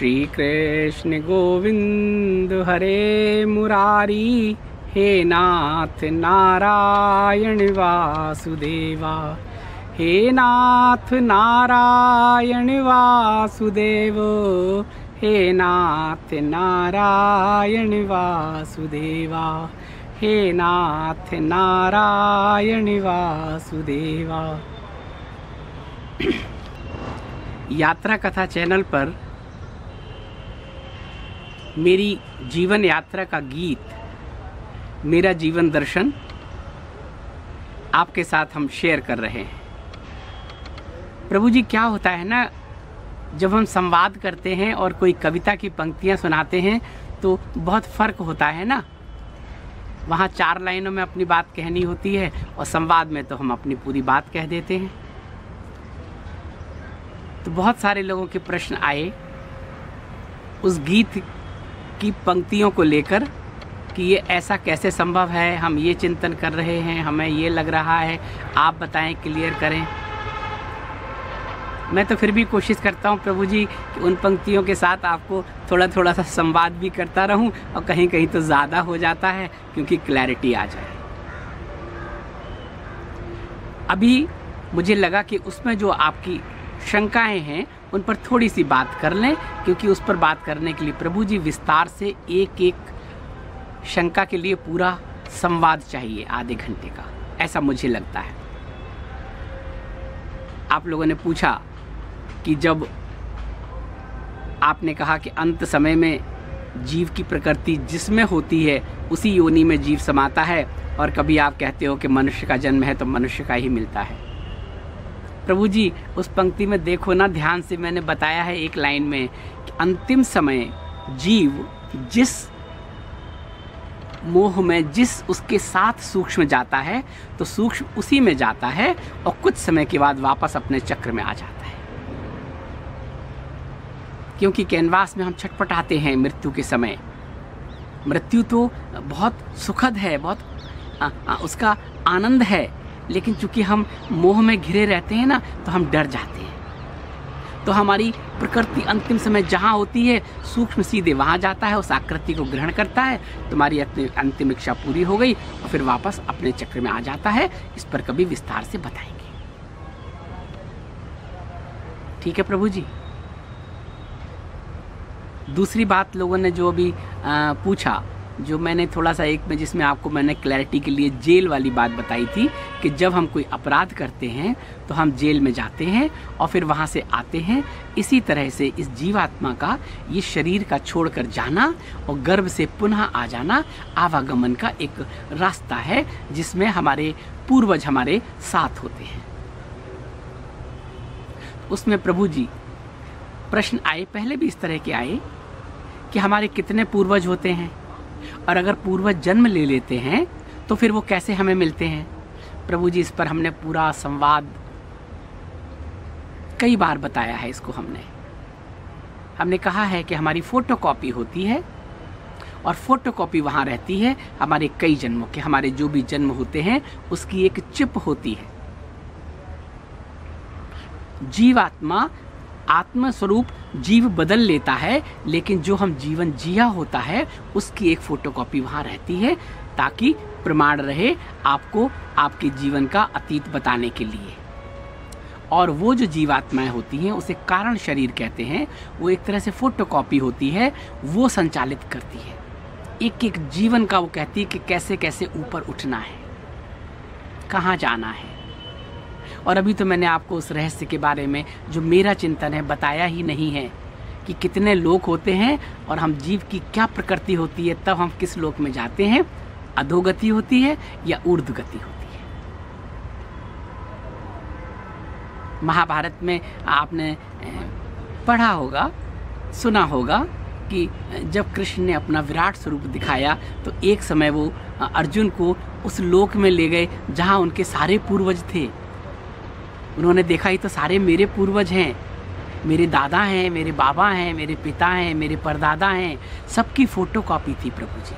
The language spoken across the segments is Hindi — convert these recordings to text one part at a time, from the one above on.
श्री कृष्ण गोविंद हरे मुरारी, हे नाथ नारायण वासुदेवा, हे नाथ नारायण वासुदेव, हे नाथ नारायण वासुदेवा, हे नाथ नारायण वासुदेवा। यात्रा कथा चैनल पर मेरी जीवन यात्रा का गीत, मेरा जीवन दर्शन आपके साथ हम शेयर कर रहे हैं। प्रभु जी, क्या होता है ना, जब हम संवाद करते हैं और कोई कविता की पंक्तियां सुनाते हैं तो बहुत फर्क होता है ना। वहाँ 4 लाइनों में अपनी बात कहनी होती है और संवाद में तो हम अपनी पूरी बात कह देते हैं। तो बहुत सारे लोगों के प्रश्न आए उस गीत की पंक्तियों को लेकर कि ये ऐसा कैसे संभव है, हम ये चिंतन कर रहे हैं, हमें ये लग रहा है, आप बताएं, क्लियर करें। मैं तो फिर भी कोशिश करता हूँ प्रभु जी कि उन पंक्तियों के साथ आपको थोड़ा थोड़ा सा संवाद भी करता रहूँ, और कहीं कहीं तो ज़्यादा हो जाता है क्योंकि क्लैरिटी आ जाए। अभी मुझे लगा कि उसमें जो आपकी शंकाएं हैं उन पर थोड़ी सी बात कर लें, क्योंकि उस पर बात करने के लिए प्रभु जी विस्तार से एक एक शंका के लिए पूरा संवाद चाहिए, आधे घंटे का, ऐसा मुझे लगता है। आप लोगों ने पूछा कि जब आपने कहा कि अंत समय में जीव की प्रकृति जिसमें होती है उसी योनि में जीव समाता है, और कभी आप कहते हो कि मनुष्य का जन्म है तो मनुष्य का ही मिलता है। प्रभु जी, उस पंक्ति में देखो ना ध्यान से, मैंने बताया है एक लाइन में कि अंतिम समय जीव जिस मोह में, जिस उसके साथ सूक्ष्म जाता है तो सूक्ष्म उसी में जाता है और कुछ समय के बाद वापस अपने चक्र में आ जाता है। क्योंकि कैनवास में हम छटपटाते हैं मृत्यु के समय। मृत्यु तो बहुत सुखद है, बहुत उसका आनंद है, लेकिन चूंकि हम मोह में घिरे रहते हैं ना तो हम डर जाते हैं। तो हमारी प्रकृति अंतिम समय जहाँ होती है सूक्ष्म सीधे वहाँ जाता है, उस आकृति को ग्रहण करता है, तुम्हारी अंतिम इच्छा पूरी हो गई, और फिर वापस अपने चक्र में आ जाता है। इस पर कभी विस्तार से बताएंगे, ठीक है प्रभु जी। दूसरी बात लोगों ने जो अभी पूछा, जो मैंने थोड़ा सा एक में जिसमें आपको मैंने क्लैरिटी के लिए जेल वाली बात बताई थी कि जब हम कोई अपराध करते हैं तो हम जेल में जाते हैं और फिर वहाँ से आते हैं। इसी तरह से इस जीवात्मा का ये शरीर का छोड़कर जाना और गर्भ से पुनः आ जाना आवागमन का एक रास्ता है, जिसमें हमारे पूर्वज हमारे साथ होते हैं। उसमें प्रभु जी प्रश्न आए, पहले भी इस तरह के आए कि हमारे कितने पूर्वज होते हैं, और अगर पूर्वज जन्म ले लेते हैं तो फिर वो कैसे हमें मिलते हैं। प्रभु जी, इस पर हमने पूरा संवाद कई बार बताया है। इसको हमने कहा है कि हमारी फोटोकॉपी होती है और फोटोकॉपी वहाँ रहती है हमारे कई जन्मों के। हमारे जो भी जन्म होते हैं उसकी एक चिप होती है। जीवात्मा आत्म स्वरूप जीव बदल लेता है, लेकिन जो हम जीवन जिया होता है उसकी एक फोटोकॉपी वहाँ रहती है, ताकि प्रमाण रहे आपको आपके जीवन का अतीत बताने के लिए। और वो जो जीवात्माएं होती हैं उसे कारण शरीर कहते हैं, वो एक तरह से फोटोकॉपी होती है, वो संचालित करती है एक एक जीवन का। वो कहती है कि कैसे कैसे ऊपर उठना है, कहाँ जाना है। और अभी तो मैंने आपको उस रहस्य के बारे में जो मेरा चिंतन है बताया ही नहीं है कि कितने लोक होते हैं और हम जीव की क्या प्रकृति होती है, तब हम किस लोक में जाते हैं। अधोगति होती है या ऊर्ध्वगति होती है। महाभारत में आपने पढ़ा होगा, सुना होगा कि जब कृष्ण ने अपना विराट स्वरूप दिखाया तो एक समय वो अर्जुन को उस लोक में ले गए जहाँ उनके सारे पूर्वज थे। उन्होंने देखा ही तो सारे मेरे पूर्वज हैं, मेरे दादा हैं, मेरे बाबा हैं, मेरे पिता हैं, मेरे परदादा हैं, सबकी फोटोकॉपी थी प्रभु जी।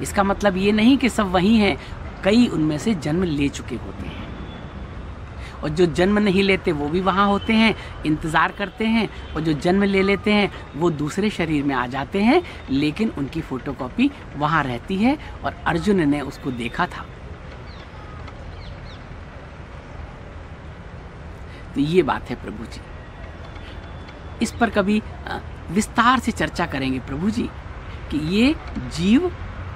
इसका मतलब ये नहीं कि सब वही हैं, कई उनमें से जन्म ले चुके होते हैं। और जो जन्म नहीं लेते वो भी वहाँ होते हैं, इंतज़ार करते हैं, और जो जन्म ले लेते हैं वो दूसरे शरीर में आ जाते हैं, लेकिन उनकी फ़ोटोकॉपी वहाँ रहती है और अर्जुन ने उसको देखा था। तो ये बात है प्रभु जी। इस पर कभी विस्तार से चर्चा करेंगे प्रभु जी कि ये जीव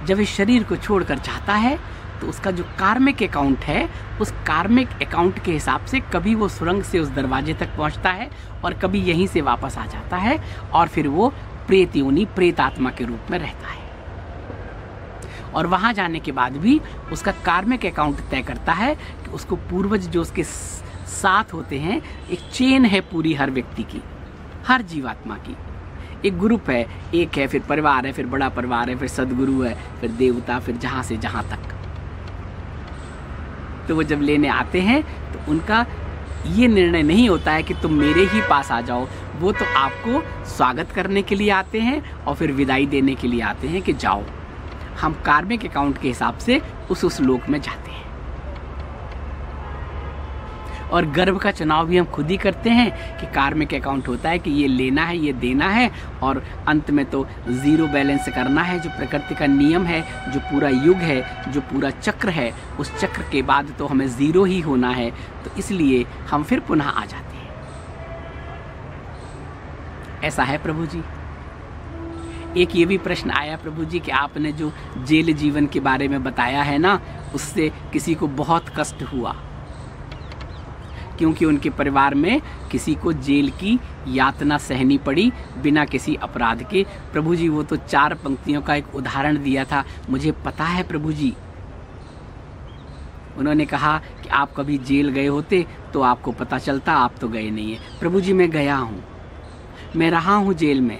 जब इस शरीर को छोड़कर चाहता है तो उसका जो कार्मिक अकाउंट है, उस कार्मिक अकाउंट के हिसाब से कभी वो सुरंग से उस दरवाजे तक पहुंचता है और कभी यहीं से वापस आ जाता है, और फिर वो प्रेत योनि, प्रेत आत्मा के रूप में रहता है। और वहां जाने के बाद भी उसका कार्मिक अकाउंट तय करता है कि उसको पूर्वज जो उसके साथ होते हैं, एक चेन है पूरी हर व्यक्ति की, हर जीवात्मा की, एक ग्रुप है, एक है, फिर परिवार है, फिर बड़ा परिवार है, फिर सदगुरु है, फिर देवता, फिर जहां से जहां तक। तो वो जब लेने आते हैं तो उनका ये निर्णय नहीं होता है कि तुम मेरे ही पास आ जाओ, वो तो आपको स्वागत करने के लिए आते हैं और फिर विदाई देने के लिए आते हैं कि जाओ। हम कार्मिक अकाउंट के हिसाब से उस लोक में जाते हैं। और गर्भ का चुनाव भी हम खुद ही करते हैं कि कार्मिक अकाउंट होता है कि ये लेना है, ये देना है, और अंत में तो ज़ीरो बैलेंस करना है, जो प्रकृति का नियम है, जो पूरा युग है, जो पूरा चक्र है, उस चक्र के बाद तो हमें ज़ीरो ही होना है। तो इसलिए हम फिर पुनः आ जाते हैं। ऐसा है प्रभु जी। एक ये भी प्रश्न आया प्रभु जी कि आपने जो जेल जीवन के बारे में बताया है ना, उससे किसी को बहुत कष्ट हुआ, क्योंकि उनके परिवार में किसी को जेल की यातना सहनी पड़ी बिना किसी अपराध के। प्रभु जी वो तो 4 पंक्तियों का एक उदाहरण दिया था, मुझे पता है प्रभु जी। उन्होंने कहा कि आप कभी जेल गए होते तो आपको पता चलता, आप तो गए नहीं है। प्रभु जी मैं गया हूँ, मैं रहा हूँ जेल में,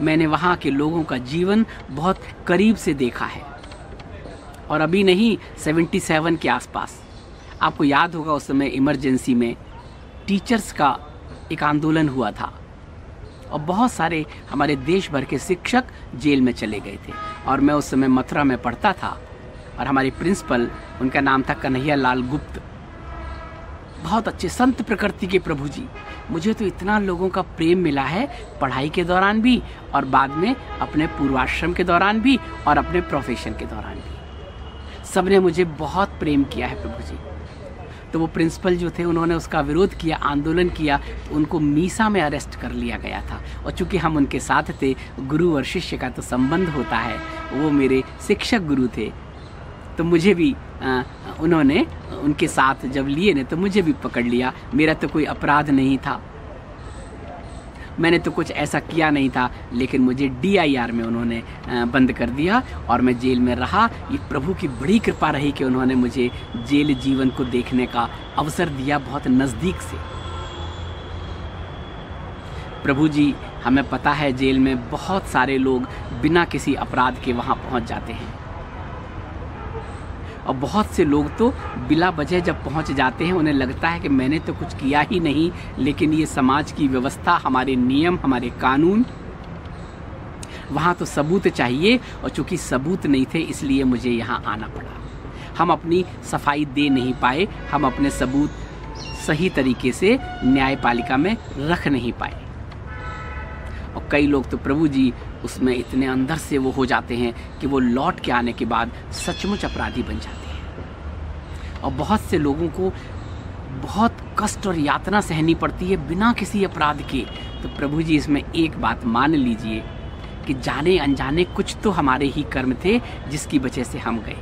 मैंने वहाँ के लोगों का जीवन बहुत करीब से देखा है। और अभी नहीं, 77 के आसपास, आपको याद होगा उस समय इमरजेंसी में टीचर्स का एक आंदोलन हुआ था और बहुत सारे हमारे देश भर के शिक्षक जेल में चले गए थे। और मैं उस समय मथुरा में पढ़ता था और हमारे प्रिंसिपल, उनका नाम था कन्हैया लाल गुप्त, बहुत अच्छे संत प्रकृति के प्रभु जी। मुझे तो इतना लोगों का प्रेम मिला है पढ़ाई के दौरान भी, और बाद में अपने पूर्वाश्रम के दौरान भी, और अपने प्रोफेशन के दौरान भी। सबने मुझे बहुत प्रेम किया है प्रभु जी। तो वो प्रिंसिपल जो थे, उन्होंने उसका विरोध किया, आंदोलन किया, तो उनको मीसा में अरेस्ट कर लिया गया था। और चूंकि हम उनके साथ थे, गुरु और शिष्य का तो संबंध होता है, वो मेरे शिक्षक गुरु थे, तो मुझे भी उन्होंने उनके साथ जब लिए ने तो मुझे भी पकड़ लिया। मेरा तो कोई अपराध नहीं था, मैंने तो कुछ ऐसा किया नहीं था, लेकिन मुझे DIR में उन्होंने बंद कर दिया और मैं जेल में रहा। ये प्रभु की बड़ी कृपा रही कि उन्होंने मुझे जेल जीवन को देखने का अवसर दिया बहुत नज़दीक से। प्रभु जी हमें पता है जेल में बहुत सारे लोग बिना किसी अपराध के वहाँ पहुँच जाते हैं, और बहुत से लोग तो बिला वजह जब पहुंच जाते हैं, उन्हें लगता है कि मैंने तो कुछ किया ही नहीं, लेकिन ये समाज की व्यवस्था, हमारे नियम, हमारे कानून, वहाँ तो सबूत चाहिए, और चूंकि सबूत नहीं थे इसलिए मुझे यहाँ आना पड़ा। हम अपनी सफाई दे नहीं पाए, हम अपने सबूत सही तरीके से न्यायपालिका में रख नहीं पाए। और कई लोग तो प्रभु जी उसमें इतने अंदर से वो हो जाते हैं कि वो लौट के आने के बाद सचमुच अपराधी बन जाते हैं। और बहुत से लोगों को बहुत कष्ट और यातना सहनी पड़ती है बिना किसी अपराध के। तो प्रभु जी इसमें एक बात मान लीजिए कि जाने अनजाने कुछ तो हमारे ही कर्म थे जिसकी वजह से हम गए।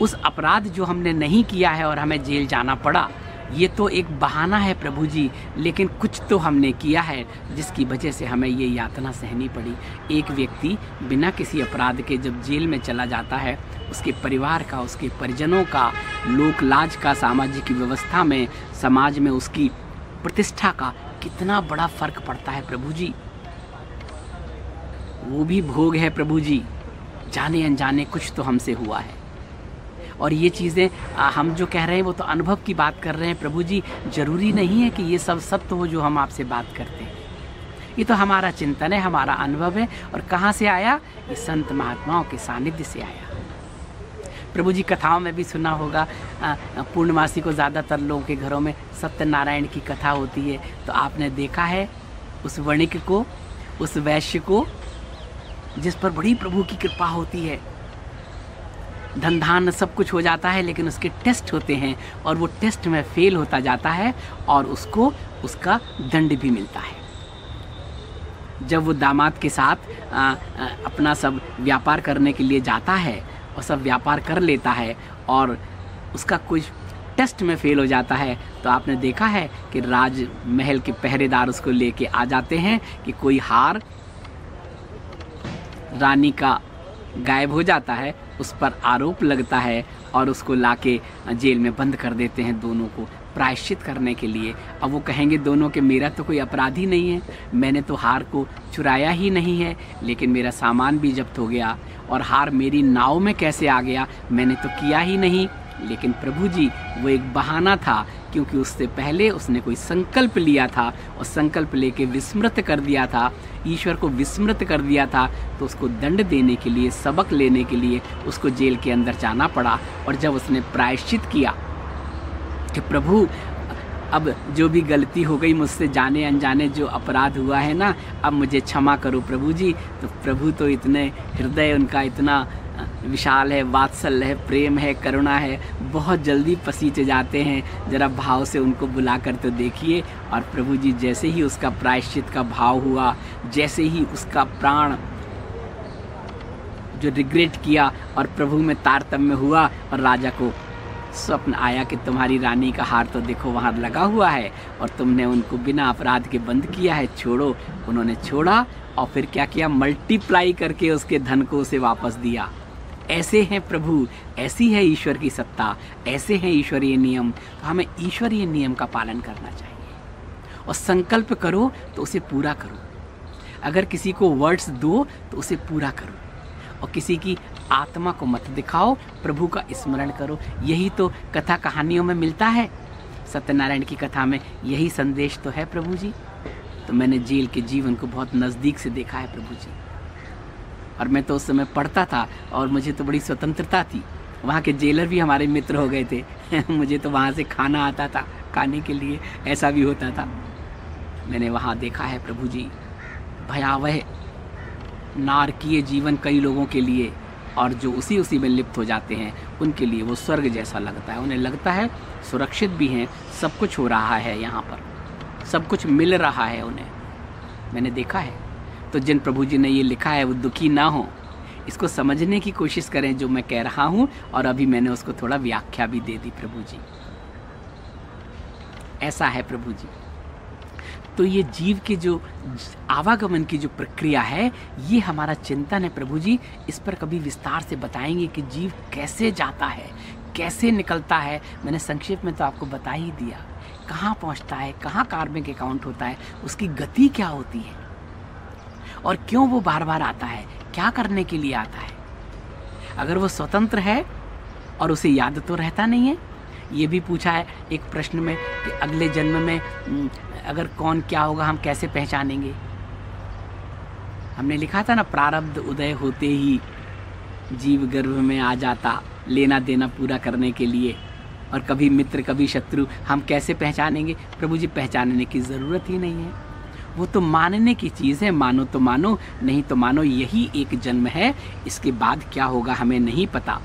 उस अपराध जो हमने नहीं किया है और हमें जेल जाना पड़ा, ये तो एक बहाना है प्रभु जी, लेकिन कुछ तो हमने किया है जिसकी वजह से हमें ये यातना सहनी पड़ी। एक व्यक्ति बिना किसी अपराध के जब जेल में चला जाता है, उसके परिवार का, उसके परिजनों का, लोक लाज का, सामाजिक व्यवस्था में, समाज में उसकी प्रतिष्ठा का कितना बड़ा फर्क पड़ता है प्रभु जी। वो भी भोग है प्रभु जी, जाने अनजाने कुछ तो हमसे हुआ है। और ये चीज़ें हम जो कह रहे हैं वो तो अनुभव की बात कर रहे हैं प्रभु जी। ज़रूरी नहीं है कि ये सब सत्य हो जो हम आपसे बात करते हैं, ये तो हमारा चिंतन है, हमारा अनुभव है। और कहाँ से आया? ये संत महात्माओं के सानिध्य से आया। प्रभु जी कथाओं में भी सुना होगा, पूर्णमासी को ज़्यादातर लोगों के घरों में सत्यनारायण की कथा होती है। तो आपने देखा है उस वणिक को, उस वैश्य को जिस पर बड़ी प्रभु की कृपा होती है, धन धान सब कुछ हो जाता है, लेकिन उसके टेस्ट होते हैं और वो टेस्ट में फेल होता जाता है और उसको उसका दंड भी मिलता है। जब वो दामाद के साथ अपना सब व्यापार करने के लिए जाता है और सब व्यापार कर लेता है और उसका कुछ टेस्ट में फेल हो जाता है, तो आपने देखा है कि राजमहल के पहरेदार उसको लेके आ जाते हैं कि कोई हार रानी का गायब हो जाता है, उस पर आरोप लगता है और उसको लाके जेल में बंद कर देते हैं दोनों को प्रायश्चित करने के लिए। अब वो कहेंगे दोनों के मेरा तो कोई अपराध ही नहीं है, मैंने तो हार को चुराया ही नहीं है, लेकिन मेरा सामान भी जब्त हो गया और हार मेरी नाव में कैसे आ गया, मैंने तो किया ही नहीं। लेकिन प्रभु जी वो एक बहाना था, क्योंकि उससे पहले उसने कोई संकल्प लिया था और संकल्प लेके विस्मृत कर दिया था, ईश्वर को विस्मृत कर दिया था, तो उसको दंड देने के लिए, सबक लेने के लिए उसको जेल के अंदर जाना पड़ा। और जब उसने प्रायश्चित किया कि प्रभु अब जो भी गलती हो गई मुझसे, जाने अनजाने जो अपराध हुआ है ना, अब मुझे क्षमा करो प्रभु जी, तो प्रभु तो इतने हृदय उनका इतना विशाल है, वात्सल्य है, प्रेम है, करुणा है, बहुत जल्दी पसीज जाते हैं। जरा भाव से उनको बुला कर तो देखिए। और प्रभु जी जैसे ही उसका प्रायश्चित का भाव हुआ, जैसे ही उसका प्राण जो रिग्रेट किया और प्रभु में तारतम्य हुआ और राजा को स्वप्न आया कि तुम्हारी रानी का हार तो देखो वहाँ लगा हुआ है और तुमने उनको बिना अपराध के बंद किया है, छोड़ो। उन्होंने छोड़ा और फिर क्या किया, मल्टीप्लाई करके उसके धन को उसे वापस दिया। ऐसे हैं प्रभु, ऐसी है ईश्वर की सत्ता, ऐसे हैं ईश्वरीय नियम। तो हमें ईश्वरीय नियम का पालन करना चाहिए और संकल्प करो तो उसे पूरा करो। अगर किसी को वर्ड्स दो तो उसे पूरा करो और किसी की आत्मा को मत दिखाओ, प्रभु का स्मरण करो। यही तो कथा कहानियों में मिलता है, सत्यनारायण की कथा में यही संदेश तो है प्रभु जी। तो मैंने जेल के जीवन को बहुत नज़दीक से देखा है प्रभु जी, और मैं तो उस समय पढ़ता था और मुझे तो बड़ी स्वतंत्रता थी। वहाँ के जेलर भी हमारे मित्र हो गए थे मुझे तो वहाँ से खाना आता था खाने के लिए, ऐसा भी होता था। मैंने वहाँ देखा है प्रभु जी भयावह नारकीय जीवन कई लोगों के लिए, और जो उसी में लिप्त हो जाते हैं उनके लिए वो स्वर्ग जैसा लगता है। उन्हें लगता है सुरक्षित भी हैं, सब कुछ हो रहा है, यहाँ पर सब कुछ मिल रहा है उन्हें। मैंने देखा है। तो जिन प्रभु जी ने ये लिखा है वो दुखी ना हो, इसको समझने की कोशिश करें जो मैं कह रहा हूँ। और अभी मैंने उसको थोड़ा व्याख्या भी दे दी प्रभु जी। ऐसा है प्रभु जी। तो ये जीव के जो आवागमन की जो प्रक्रिया है, ये हमारा चिंतन है प्रभु जी। इस पर कभी विस्तार से बताएंगे कि जीव कैसे जाता है, कैसे निकलता है। मैंने संक्षेप में तो आपको बता ही दिया, कहाँ पहुँचता है, कहाँ कार्मिक अकाउंट होता है, उसकी गति क्या होती है और क्यों वो बार बार आता है, क्या करने के लिए आता है। अगर वो स्वतंत्र है और उसे याद तो रहता नहीं है। ये भी पूछा है एक प्रश्न में कि अगले जन्म में अगर कौन क्या होगा हम कैसे पहचानेंगे। हमने लिखा था ना, प्रारब्ध उदय होते ही जीव गर्भ में आ जाता लेना देना पूरा करने के लिए, और कभी मित्र कभी शत्रु, हम कैसे पहचानेंगे। प्रभु जी पहचानने की ज़रूरत ही नहीं है, वो तो मानने की चीज़ है। मानो तो मानो, नहीं तो मानो, यही एक जन्म है। इसके बाद क्या होगा हमें नहीं पता।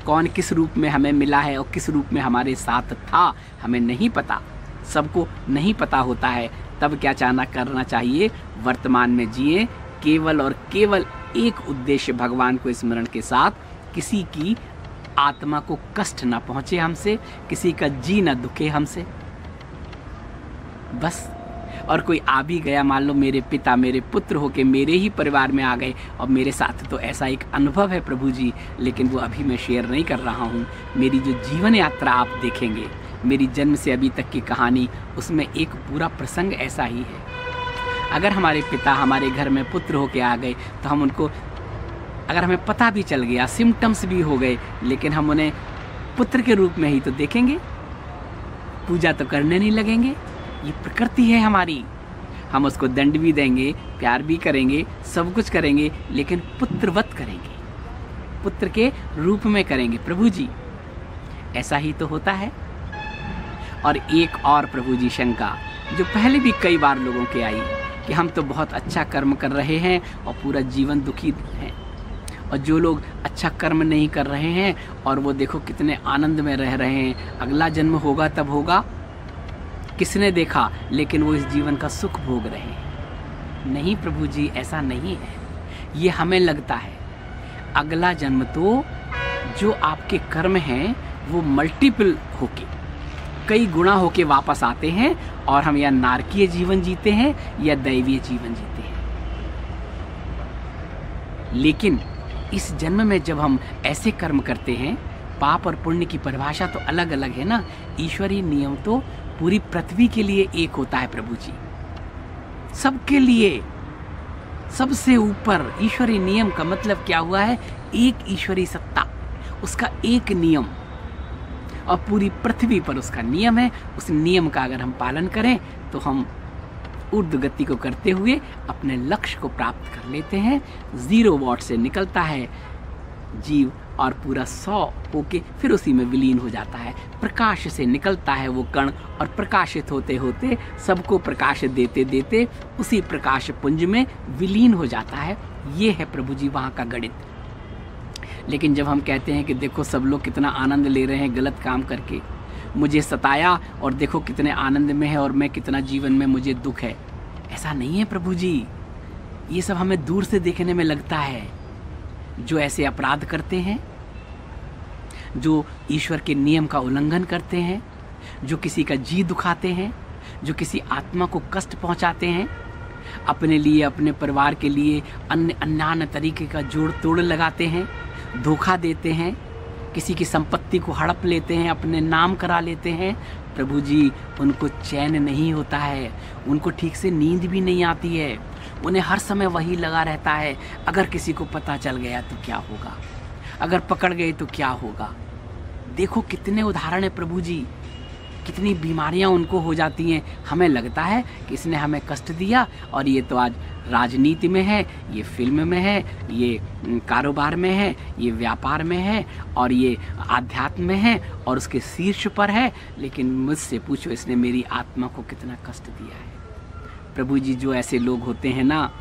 कौन किस रूप में हमें मिला है और किस रूप में हमारे साथ था हमें नहीं पता, सबको नहीं पता होता है। तब क्या करना चाहिए, वर्तमान में जिए, केवल और केवल एक उद्देश्य, भगवान को स्मरण के साथ, किसी की आत्मा को कष्ट ना पहुँचे हमसे, किसी का जी ना दुखे हमसे, बस। और कोई आ भी गया, मान लो मेरे पिता मेरे पुत्र होके मेरे ही परिवार में आ गए और मेरे साथ तो ऐसा एक अनुभव है प्रभु जी, लेकिन वो अभी मैं शेयर नहीं कर रहा हूँ। मेरी जो जीवन यात्रा आप देखेंगे, मेरी जन्म से अभी तक की कहानी, उसमें एक पूरा प्रसंग ऐसा ही है। अगर हमारे पिता हमारे घर में पुत्र होके आ गए तो हम उनको, अगर हमें पता भी चल गया, सिम्टम्स भी हो गए, लेकिन हम उन्हें पुत्र के रूप में ही तो देखेंगे, पूजा तो करने नहीं लगेंगे। ये प्रकृति है हमारी। हम उसको दंड भी देंगे, प्यार भी करेंगे, सब कुछ करेंगे, लेकिन पुत्रवत करेंगे। पुत्र के रूप में करेंगे। प्रभु जी ऐसा ही तो होता है। और एक और प्रभु जी शंका जो पहले भी कई बार लोगों के आई कि हम तो बहुत अच्छा कर्म कर रहे हैं और पूरा जीवन दुखी हैं, और जो लोग अच्छा कर्म नहीं कर रहे हैं और वो देखो कितने आनंद में रह रहे हैं, अगला जन्म होगा तब होगा, किसने देखा, लेकिन वो इस जीवन का सुख भोग रहे हैं। नहीं प्रभु जी, ऐसा नहीं है। ये हमें लगता है अगला जन्म तो जो आपके कर्म हैं वो मल्टीपल होके, कई गुणा होके वापस आते हैं और हम या नारकीय जीवन जीते हैं या दैवीय जीवन जीते हैं। लेकिन इस जन्म में जब हम ऐसे कर्म करते हैं, पाप और पुण्य की परिभाषा तो अलग अलग है ना। ईश्वरीय नियम तो पूरी पृथ्वी के लिए एक होता है प्रभु जी, सबके लिए, सबसे ऊपर। ईश्वरीय नियम का मतलब क्या हुआ है? एक ईश्वरीय सत्ता, उसका एक नियम, और पूरी पृथ्वी पर उसका नियम है। उस नियम का अगर हम पालन करें तो हम ऊर्ध्व गति को करते हुए अपने लक्ष्य को प्राप्त कर लेते हैं। 0 वॉट से निकलता है जीव और पूरा 100 होके फिर उसी में विलीन हो जाता है। प्रकाश से निकलता है वो कण और प्रकाशित होते होते सबको प्रकाश देते देते उसी प्रकाश पुंज में विलीन हो जाता है। ये है प्रभु जी वहाँ का गणित। लेकिन जब हम कहते हैं कि देखो सब लोग कितना आनंद ले रहे हैं गलत काम करके, मुझे सताया और देखो कितने आनंद में है और मैं कितना जीवन में मुझे दुख है, ऐसा नहीं है प्रभु जी। ये सब हमें दूर से देखने में लगता है। जो ऐसे अपराध करते हैं, जो ईश्वर के नियम का उल्लंघन करते हैं, जो किसी का जी दुखाते हैं, जो किसी आत्मा को कष्ट पहुंचाते हैं, अपने लिए अपने परिवार के लिए अन्य तरीके का जोड़ तोड़ लगाते हैं, धोखा देते हैं, किसी की संपत्ति को हड़प लेते हैं, अपने नाम करा लेते हैं, प्रभु जी उनको चैन नहीं होता है, उनको ठीक से नींद भी नहीं आती है, उन्हें हर समय वही लगा रहता है अगर किसी को पता चल गया तो क्या होगा, अगर पकड़ गए तो क्या होगा। देखो कितने उदाहरण है प्रभु जी, कितनी बीमारियां उनको हो जाती हैं। हमें लगता है कि इसने हमें कष्ट दिया और ये तो आज राजनीति में है, ये फिल्म में है, ये कारोबार में है, ये व्यापार में है और ये आध्यात्म में है और उसके शीर्ष पर है, लेकिन मुझसे पूछो इसने मेरी आत्मा को कितना कष्ट दिया है। प्रभु जी जो ऐसे लोग होते हैं ना,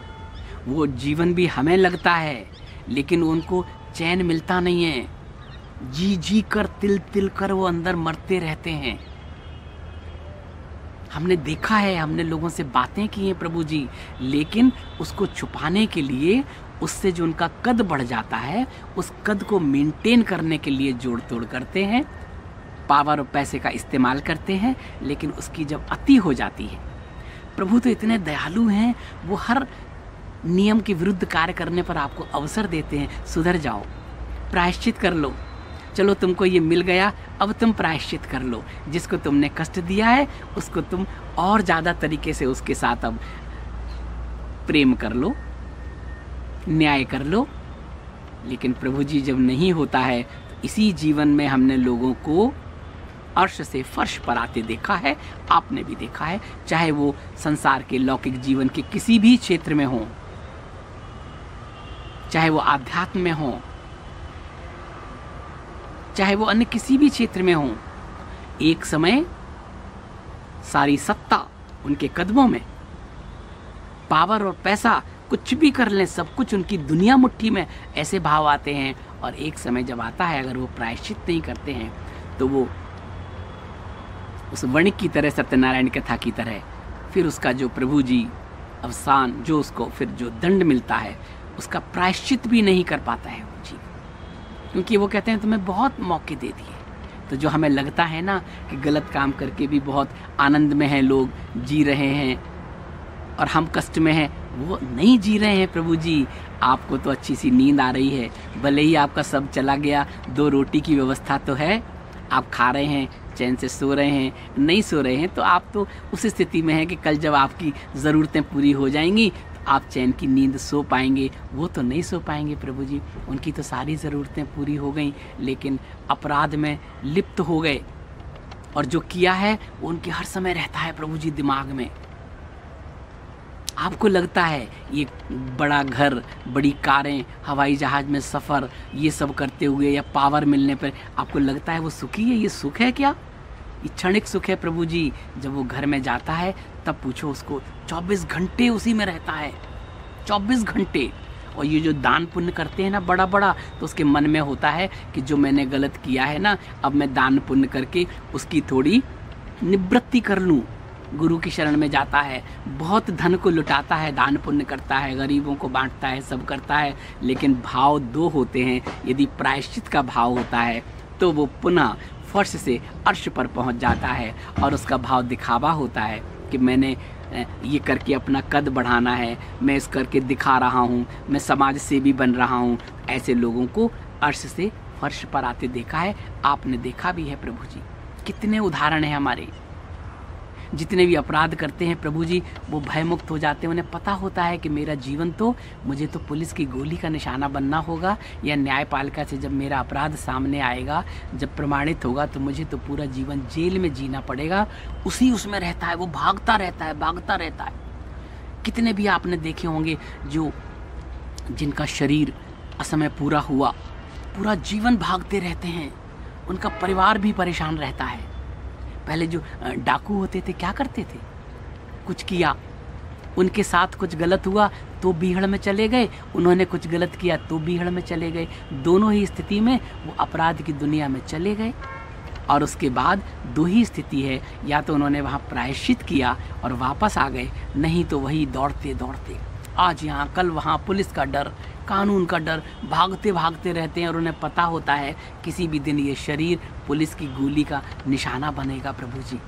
वो जीवन भी हमें लगता है लेकिन उनको चैन मिलता नहीं है, जी जी कर तिल तिल कर वो अंदर मरते रहते हैं। हमने देखा है, हमने लोगों से बातें की हैं प्रभु जी, लेकिन उसको छुपाने के लिए, उससे जो उनका कद बढ़ जाता है उस कद को मेंटेन करने के लिए जोड़ तोड़ करते हैं, पावर और पैसे का इस्तेमाल करते हैं। लेकिन उसकी जब अति हो जाती है, प्रभु तो इतने दयालु हैं, वो हर नियम के विरुद्ध कार्य करने पर आपको अवसर देते हैं, सुधर जाओ, प्रायश्चित कर लो, चलो तुमको ये मिल गया, अब तुम प्रायश्चित कर लो, जिसको तुमने कष्ट दिया है उसको तुम और ज़्यादा तरीके से उसके साथ अब प्रेम कर लो, न्याय कर लो। लेकिन प्रभु जी जब नहीं होता है तो इसी जीवन में हमने लोगों को अर्श से फर्श पर आते देखा है, आपने भी देखा है, चाहे वो संसार के लौकिक जीवन के किसी भी क्षेत्र में हो, चाहे वो आध्यात्म में हो, चाहे वो अन्य किसी भी क्षेत्र में हो, एक समय सारी सत्ता उनके कदमों में, पावर और पैसा कुछ भी कर लें, सब कुछ उनकी दुनिया मुट्ठी में, ऐसे भाव आते हैं। और एक समय जब आता है, अगर वो प्रायश्चित नहीं करते हैं तो वो उस वणिक की तरह, सत्यनारायण कथा की तरह, फिर उसका जो प्रभु जी अवसान, जो उसको फिर जो दंड मिलता है उसका प्रायश्चित भी नहीं कर पाता है वो जी, क्योंकि वो कहते हैं तुम्हें बहुत मौके दे दिए। तो जो हमें लगता है ना कि गलत काम करके भी बहुत आनंद में है, लोग जी रहे हैं और हम कष्ट में हैं, वो नहीं जी रहे हैं प्रभु जी। आपको तो अच्छी सी नींद आ रही है, भले ही आपका सब चला गया, 2 रोटी की व्यवस्था तो है, आप खा रहे हैं, चैन से सो रहे हैं, नहीं सो रहे हैं तो आप तो उस स्थिति में हैं कि कल जब आपकी ज़रूरतें पूरी हो जाएंगी तो आप चैन की नींद सो पाएंगे। वो तो नहीं सो पाएंगे प्रभु जी, उनकी तो सारी ज़रूरतें पूरी हो गई, लेकिन अपराध में लिप्त हो गए और जो किया है वो उनके हर समय रहता है प्रभु जी दिमाग में। आपको लगता है ये बड़ा घर, बड़ी कारें, हवाई जहाज़ में सफ़र, ये सब करते हुए या पावर मिलने पर आपको लगता है वो सुखी है? ये सुख है क्या? ये क्षणिक सुख है प्रभु जी। जब वो घर में जाता है तब पूछो उसको, 24 घंटे उसी में रहता है, 24 घंटे। और ये जो दान पुण्य करते हैं ना बड़ा बड़ा, तो उसके मन में होता है कि जो मैंने गलत किया है ना, अब मैं दान पुण्य करके उसकी थोड़ी निवृत्ति कर लूँ। गुरु की शरण में जाता है, बहुत धन को लुटाता है, दान पुण्य करता है, गरीबों को बांटता है, सब करता है, लेकिन भाव दो होते हैं। यदि प्रायश्चित का भाव होता है तो वो पुनः फर्श से अर्श पर पहुंच जाता है, और उसका भाव दिखावा होता है कि मैंने ये करके अपना कद बढ़ाना है, मैं इस करके दिखा रहा हूँ, मैं समाज सेवी बन रहा हूँ। ऐसे लोगों को अर्श से फर्श पर आते देखा है, आपने देखा भी है प्रभु जी। कितने उदाहरण हैं हमारे। जितने भी अपराध करते हैं प्रभु जी, वो भयमुक्त हो जाते हैं। उन्हें पता होता है कि मेरा जीवन तो, मुझे तो पुलिस की गोली का निशाना बनना होगा, या न्यायपालिका से जब मेरा अपराध सामने आएगा, जब प्रमाणित होगा, तो मुझे तो पूरा जीवन जेल में जीना पड़ेगा। उसमें रहता है, वो भागता रहता है, भागता रहता है। कितने भी आपने देखे होंगे जो जिनका शरीर असमय पूरा हुआ, पूरा जीवन भागते रहते हैं, उनका परिवार भी परेशान रहता है। पहले जो डाकू होते थे क्या करते थे? कुछ किया, उनके साथ कुछ गलत हुआ तो बीहड़ में चले गए, उन्होंने कुछ गलत किया तो बीहड़ में चले गए। दोनों ही स्थिति में वो अपराध की दुनिया में चले गए। और उसके बाद दो ही स्थिति है, या तो उन्होंने वहाँ प्रायश्चित किया और वापस आ गए, नहीं तो वही दौड़ते दौड़ते आज यहाँ कल वहाँ, पुलिस का डर, कानून का डर, भागते भागते रहते हैं। और उन्हें पता होता है किसी भी दिन ये शरीर पुलिस की गोली का निशाना बनेगा प्रभु जी।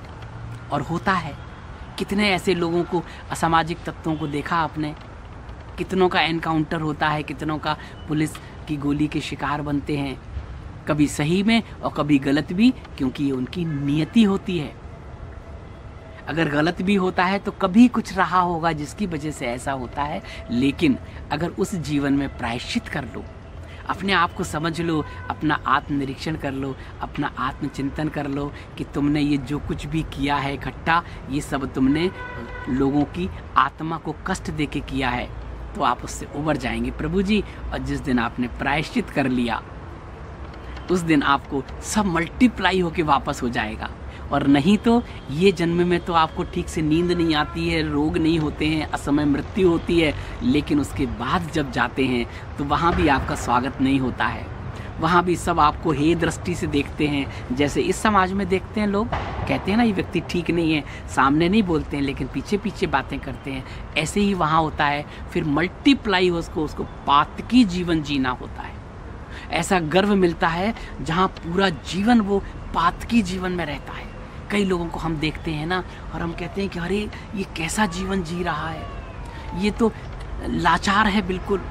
और होता है। कितने ऐसे लोगों को, असामाजिक तत्वों को देखा आपने, कितनों का एनकाउंटर होता है, कितनों का पुलिस की गोली के शिकार बनते हैं, कभी सही में और कभी गलत भी, क्योंकि ये उनकी नियति होती है। अगर गलत भी होता है तो कभी कुछ रहा होगा जिसकी वजह से ऐसा होता है। लेकिन अगर उस जीवन में प्रायश्चित कर लो, अपने आप को समझ लो, अपना आत्मनिरीक्षण कर लो, अपना आत्मचिंतन कर लो कि तुमने ये जो कुछ भी किया है इकट्ठा, ये सब तुमने लोगों की आत्मा को कष्ट देके किया है, तो आप उससे उबर जाएंगे प्रभु जी। और जिस दिन आपने प्रायश्चित कर लिया, उस दिन आपको सब मल्टीप्लाई होके वापस हो जाएगा। और नहीं तो ये जन्म में तो आपको ठीक से नींद नहीं आती है, रोग नहीं होते हैं, असमय मृत्यु होती है, लेकिन उसके बाद जब जाते हैं तो वहाँ भी आपका स्वागत नहीं होता है। वहाँ भी सब आपको हे दृष्टि से देखते हैं, जैसे इस समाज में देखते हैं लोग, कहते हैं ना ये व्यक्ति ठीक नहीं है, सामने नहीं बोलते हैं लेकिन पीछे पीछे बातें करते हैं, ऐसे ही वहाँ होता है। फिर मल्टीप्लाई उसको पातकी जीवन जीना होता है। ऐसा गर्व मिलता है जहाँ पूरा जीवन वो पातकी जीवन में रहता है। कई लोगों को हम देखते हैं ना, और हम कहते हैं कि अरे ये कैसा जीवन जी रहा है, ये तो लाचार है बिल्कुल,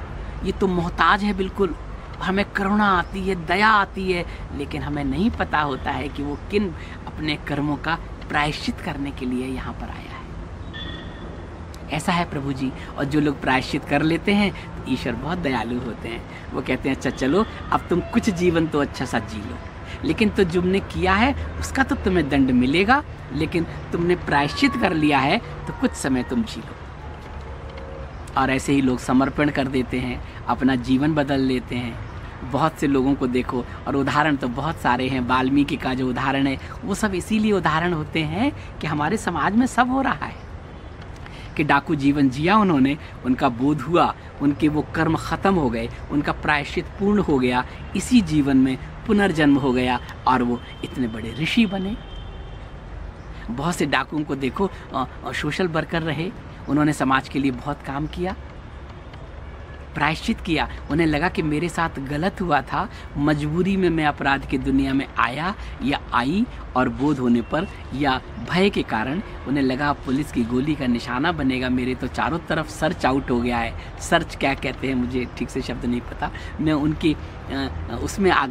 ये तो मोहताज है बिल्कुल। हमें करुणा आती है, दया आती है, लेकिन हमें नहीं पता होता है कि वो किन अपने कर्मों का प्रायश्चित करने के लिए यहाँ पर आया है। ऐसा है प्रभु जी। और जो लोग प्रायश्चित कर लेते हैं तो ईश्वर बहुत दयालु होते हैं। वो कहते हैं अच्छा चलो अब तुम कुछ जीवन तो अच्छा सा जी लो, लेकिन तो तुमने किया है उसका तो तुम्हें दंड मिलेगा, लेकिन तुमने प्रायश्चित कर लिया है तो कुछ समय तुम जी लो। और ऐसे ही लोग समर्पण कर देते हैं, अपना जीवन बदल लेते हैं। बहुत से लोगों को देखो, और उदाहरण तो बहुत सारे हैं। वाल्मीकि का जो उदाहरण है वो सब इसीलिए उदाहरण होते हैं कि हमारे समाज में सब हो रहा है कि डाकू जीवन जिया उन्होंने, उनका बोध हुआ, उनके वो कर्म खत्म हो गए, उनका प्रायश्चित पूर्ण हो गया, इसी जीवन में पुनर्जन्म हो गया और वो इतने बड़े ऋषि बने। बहुत से डाकुओं को देखो सोशल वर्कर रहे, उन्होंने समाज के लिए बहुत काम किया, प्रायश्चित किया। उन्हें लगा कि मेरे साथ गलत हुआ था, मजबूरी में मैं अपराध की दुनिया में आया या आई, और बोध होने पर या भय के कारण उन्हें लगा पुलिस की गोली का निशाना बनेगा, मेरे तो चारों तरफ सर्च आउट हो गया है। सर्च क्या कहते हैं मुझे ठीक से शब्द नहीं पता, मैं उनकी उसमें आ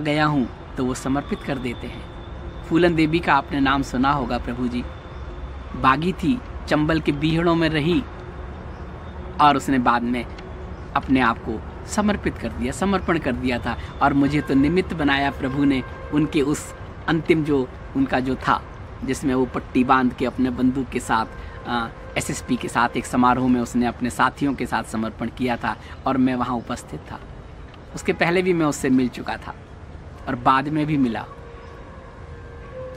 गया हूँ, तो वो समर्पित कर देते हैं। फूलन देवी का आपने नाम सुना होगा प्रभु जी। बागी थी, चंबल के बीहड़ों में रही, और उसने बाद में अपने आप को समर्पित कर दिया, समर्पण कर दिया था। और मुझे तो निमित्त बनाया प्रभु ने उनके उस अंतिम जो उनका जो था, जिसमें वो पट्टी बांध के अपने बंदूक के साथ एसएसपी के साथ एक समारोह में उसने अपने साथियों के साथ समर्पण किया था और मैं वहाँ उपस्थित था। उसके पहले भी मैं उससे मिल चुका था और बाद में भी मिला।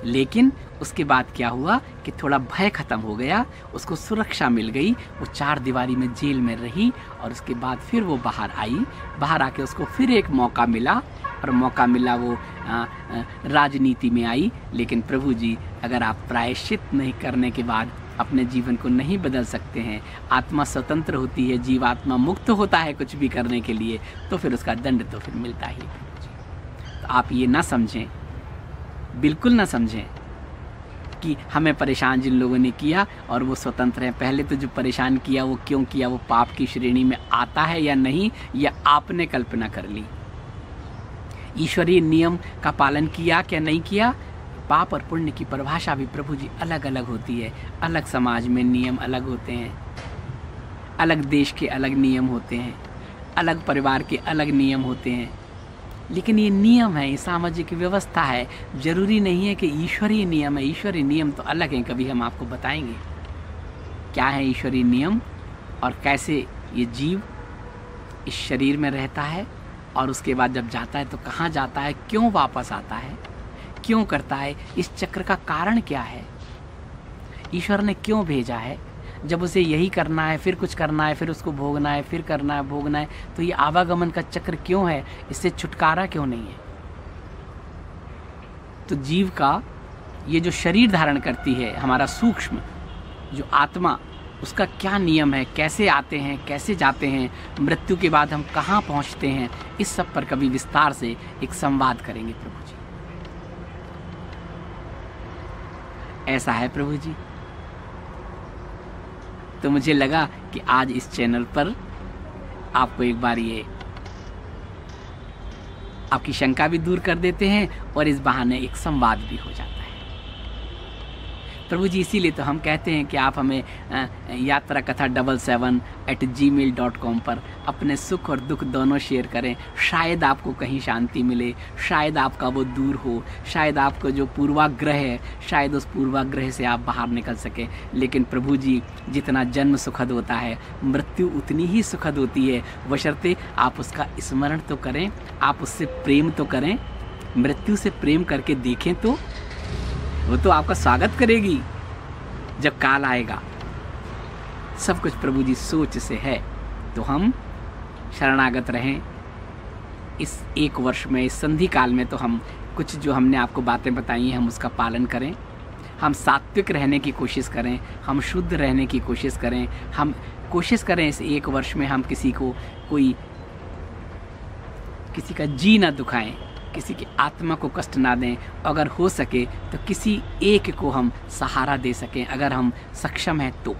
लेकिन उसके बाद क्या हुआ कि थोड़ा भय खत्म हो गया, उसको सुरक्षा मिल गई, वो 4 दीवारी में जेल में रही और उसके बाद फिर वो बाहर आई। बाहर आके उसको फिर एक मौका मिला और मौका मिला वो राजनीति में आई। लेकिन प्रभु जी, अगर आप प्रायश्चित नहीं करने के बाद अपने जीवन को नहीं बदल सकते हैं, आत्मा स्वतंत्र होती है, जीवात्मा मुक्त होता है कुछ भी करने के लिए, तो फिर उसका दंड तो फिर मिलता ही है प्रभु जी। तो आप ये ना समझें, बिल्कुल ना समझें कि हमें परेशान जिन लोगों ने किया और वो स्वतंत्र हैं। पहले तो जो परेशान किया वो क्यों किया, वो पाप की श्रेणी में आता है या नहीं, या आपने कल्पना कर ली। ईश्वरीय नियम का पालन किया क्या नहीं किया। पाप और पुण्य की परिभाषा भी प्रभु जी अलग अलग होती है। अलग समाज में नियम अलग होते हैं, अलग देश के अलग नियम होते हैं, अलग परिवार के अलग नियम होते हैं। लेकिन ये नियम है, ये सामाजिक व्यवस्था है। जरूरी नहीं है कि ईश्वरीय नियम है। ईश्वरीय नियम तो अलग हैं, कभी हम आपको बताएंगे क्या है ईश्वरीय नियम और कैसे ये जीव इस शरीर में रहता है और उसके बाद जब जाता है तो कहाँ जाता है, क्यों वापस आता है, क्यों करता है, इस चक्र का कारण क्या है, ईश्वर ने क्यों भेजा है। जब उसे यही करना है, फिर कुछ करना है, फिर उसको भोगना है, फिर करना है, भोगना है, तो ये आवागमन का चक्र क्यों है, इससे छुटकारा क्यों नहीं है। तो जीव का ये जो शरीर धारण करती है, हमारा सूक्ष्म जो आत्मा, उसका क्या नियम है, कैसे आते हैं, कैसे जाते हैं, मृत्यु के बाद हम कहाँ पहुँचते हैं, इस सब पर कभी विस्तार से एक संवाद करेंगे प्रभु जी। ऐसा है प्रभु जी। तो मुझे लगा कि आज इस चैनल पर आपको एक बार ये आपकी शंका भी दूर कर देते हैं और इस बहाने एक संवाद भी हो जाता है प्रभु जी। इसीलिए तो हम कहते हैं कि आप हमें यात्रा कथा 77@gmail.com पर अपने सुख और दुख दोनों शेयर करें। शायद आपको कहीं शांति मिले, शायद आपका वो दूर हो, शायद आपको जो पूर्वाग्रह है, शायद उस पूर्वाग्रह से आप बाहर निकल सकें। लेकिन प्रभु जी, जितना जन्म सुखद होता है, मृत्यु उतनी ही सुखद होती है, बशर्ते आप उसका स्मरण तो करें, आप उससे प्रेम तो करें। मृत्यु से प्रेम करके देखें तो वो तो आपका स्वागत करेगी जब काल आएगा। सब कुछ प्रभु जी सोच से है। तो हम शरणागत रहें इस 1 वर्ष में, इस संधि काल में। तो हम कुछ जो हमने आपको बातें बताई हैं, हम उसका पालन करें। हम सात्विक रहने की कोशिश करें, हम शुद्ध रहने की कोशिश करें। हम कोशिश करें इस 1 वर्ष में हम किसी का जी ना दुखाएं, किसी की आत्मा को कष्ट ना दें। अगर हो सके तो किसी एक को हम सहारा दे सकें, अगर हम सक्षम हैं तो।